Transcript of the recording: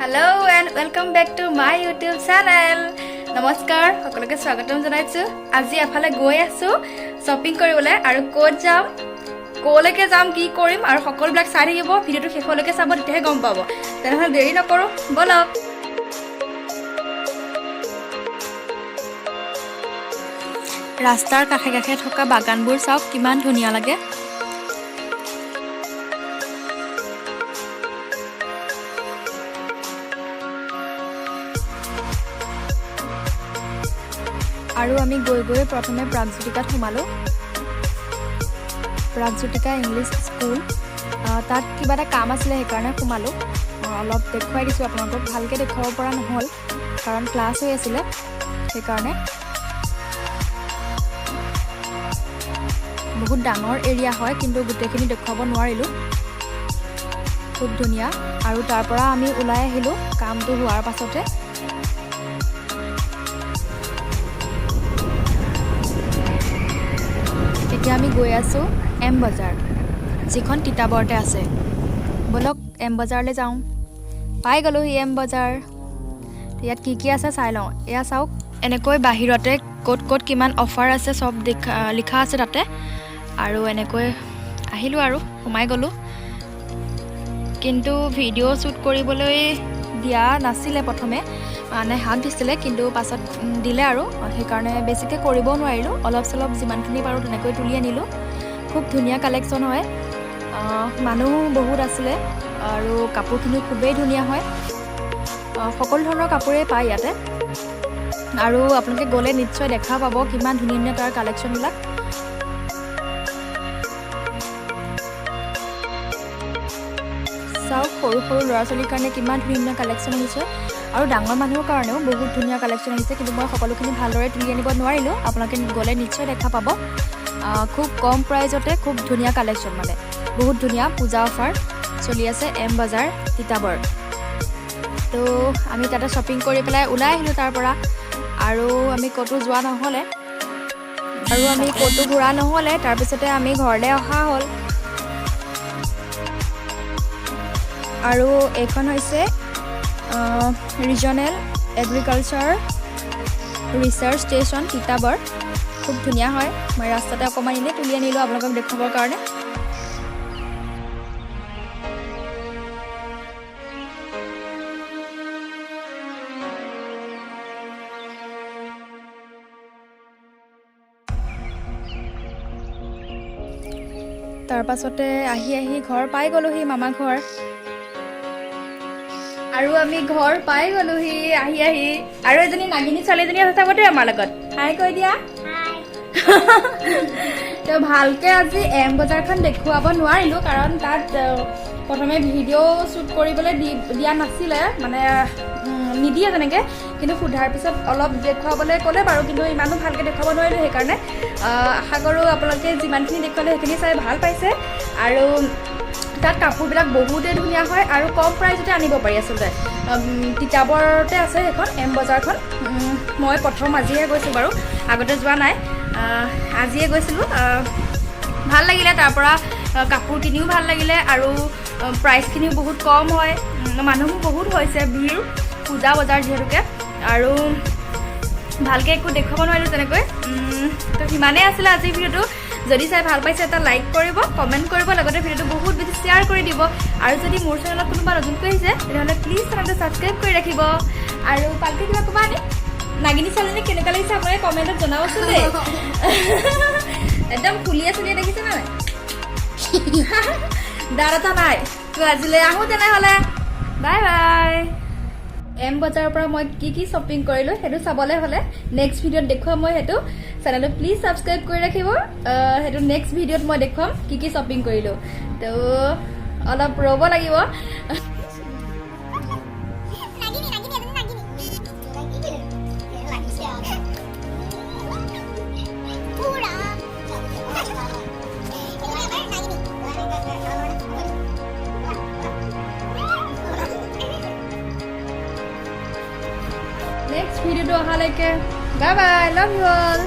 Hello and welcome back to my YouTube channel. Namaskar, সকলোকে স্বাগতম জনাইছো। আজি এফালে গৈ আছো শপিং কৰিবলৈ আৰু ক'ত যাম, ক'লৈকে যাম, কি কৰিম আৰু সকলোবিলাক চাই থাকিব। ভিডিওটো শেষলৈকে চাব, তেতিয়াহে গম পাব। তেনেহ'লে দেৰি নকৰো, বলক। ৰাস্তাৰ কাষে কাষে থকা বাগানবোৰ চাওক, কিমান ধুনীয়া লাগে। আৰু আমি গৈ গৈ প্ৰথমে প্ৰাগজ্যোতিকাত সোমালোঁ। প্ৰাগজ্যোতিকা ইংলিছ স্কুল, তাত কিবা এটা কাম আছিলে, সেইকাৰণে সোমালোঁ। অলপ দেখুৱাই দিছোঁ আপোনালোকক, ভালকৈ দেখুৱাব পৰা নহ'ল কাৰণ ক্লাছ হৈ আছিলে, সেইকাৰণে। বহুত ডাঙৰ এৰিয়া হয়, কিন্তু গোটেইখিনি দেখুৱাব নোৱাৰিলোঁ। খুব ধুনীয়া। আৰু তাৰ পৰা আমি ওলাই আহিলোঁ কামটো হোৱাৰ পাছতে। এতিয়া আমি গৈ আছোঁ এম বাজাৰ, যিখন তিতাবৰতে আছে। বলক এম বাজাৰলৈ যাওঁ। পাই গ'লোহি এম বাজাৰ। ইয়াত কি কি আছে চাই লওঁ। এয়া চাওক, এনেকৈ বাহিৰতে ক'ত ক'ত কিমান অফাৰ আছে চব লিখা আছে তাতে। আৰু এনেকৈ আহিলোঁ আৰু সোমাই গ'লোঁ। কিন্তু ভিডিঅ' শ্বুট কৰিবলৈ দিয়া নাছিলে প্ৰথমে, মানে হাক দিছিলে, কিন্তু পাছত দিলে আৰু সেইকাৰণে বেছিকৈ কৰিব নোৱাৰিলোঁ। অলপ চলপ যিমানখিনি পাৰোঁ তেনেকৈ তুলি আনিলোঁ। খুব ধুনীয়া কালেকশ্যন হয়, মানুহ বহুত আছিলে আৰু কাপোৰখিনি খুবেই ধুনীয়া হয়। সকলো ধৰণৰ কাপোৰেই পায় ইয়াতে, আৰু আপোনালোকে গ'লে নিশ্চয় দেখা পাব কিমান ধুনীয়া ধুনীয়া তাৰ কালেকশ্যনবিলাক। চাওক, সৰু সৰু ল'ৰা ছোৱালীৰ কাৰণে কিমান ধুনীয়া ধুনীয়া কালেকশ্যন আহিছে, আৰু ডাঙৰ মানুহৰ কাৰণেও বহুত ধুনীয়া কালেকশ্যন আহিছে। কিন্তু মই সকলোখিনি ভালদৰে তুলি আনিব নোৱাৰিলোঁ। আপোনালোকে গ'লে নিশ্চয় দেখা পাব। খুব কম প্ৰাইজতে খুব ধুনীয়া কালেকশ্যন, মানে বহুত ধুনীয়া। পূজা অফাৰ চলি আছে এম বাজাৰ তিতাবৰ। তো আমি তাতে শ্বপিং কৰি পেলাই ওলাই আহিলোঁ তাৰ পৰা। আৰু আমি ক'তো যোৱা নহ'লে, আৰু আমি ক'তো ঘূৰা নহ'লে, তাৰপিছতে আমি ঘৰলৈ অহা হ'ল। আৰু এইখন হৈছে regional agriculture research station Titabar. খুব ধুনীয়া হয়। মই ৰাস্তাতে অকণমান এনেই তুলি আনিলোঁ আপোনালোকক দেখুৱাবৰ কাৰণে। তাৰপাছতে আহি ঘৰ পাই গ'লোহি, মামা ঘৰ। আৰু আমি ঘৰ পাই গ'লোহি আহি। আৰু এজনী নাগিনী ছোৱালীজনী আছে চাব দেই আমাৰ লগত। হাই কৈ দিয়া। তো ভালকৈ আজি এম বজাৰখন দেখুৱাব নোৱাৰিলোঁ, কাৰণ তাত প্ৰথমে ভিডিঅ' শ্বুট কৰিবলৈ দিয়া নাছিলে, মানে নিদিয়ে তেনেকৈ। কিন্তু সোধাৰ পিছত অলপ দেখুৱাবলৈ ক'লে বাৰু, কিন্তু ইমানো ভালকৈ দেখুৱাব নোৱাৰিলোঁ। সেইকাৰণে আশা কৰোঁ আপোনালোকে যিমানখিনি দেখুৱালে সেইখিনি চাই ভাল পাইছে। আৰু তাত কাপোৰবিলাক বহুতেই ধুনীয়া হয়, আৰু কম প্ৰাইজতে আনিব পাৰি। আচলতে তিতাবৰতে আছে সেইখন এম বজাৰখন। মই প্ৰথম আজিহে গৈছোঁ বাৰু, আগতে যোৱা নাই, আজিয়ে গৈছিলোঁ। ভাল লাগিলে, তাৰ পৰা কাপোৰ কিনিও ভাল লাগিলে, আৰু প্ৰাইচখিনিও বহুত কম হয়। মানুহো বহুত হৈছে, ভিৰ, পূজা বজাৰ যিহেতুকে। আৰু ভালকৈ একো দেখুৱাব নোৱাৰিলোঁ তেনেকৈ। তো সিমানেই আছিলে আজিৰ ভিডিঅ'টো। যদি চাই ভাল পাইছে এটা লাইক কৰিব, কমেণ্ট কৰিব, লগতে ভিডিঅ'টো বহুত বেছি শ্বেয়াৰ কৰি দিব। আৰু যদি মোৰ চেনেলত কোনোবা নতুনকৈ আহিছে তেতিয়াহ'লে প্লিজ চেনেলটো ছাবস্ক্ৰাইব কৰি ৰাখিব। আৰু ভালকৈ কিবা ক'বা নি? নাগিনী ছোৱালীজনী কেনেকুৱা লাগিছে আপোনালোকে কমেণ্টত জনাবচোন দেই। একদম ফুলিয়ে চুলিয়ে দেখিছে নাই? দাঁত এটা নাই। তো আজিলৈ আহোঁ তেনেহ'লে, বাই বাই। এম বজাৰৰ পৰা মই কি কি শ্বপিং কৰিলোঁ সেইটো চাবলৈ হ'লে নেক্সট ভিডিঅ'ত দেখুৱাম মই। সেইটো চেনেলটো প্লিজ ছাবস্ক্ৰাইব কৰি ৰাখিব। সেইটো নেক্সট ভিডিঅ'ত মই দেখুৱাম কি কি শ্বপিং কৰিলোঁ। তো অলপ ৰ'ব লাগিব। নেক্সট ভিডিঅ'টো অহালৈকে bye bye, love you all.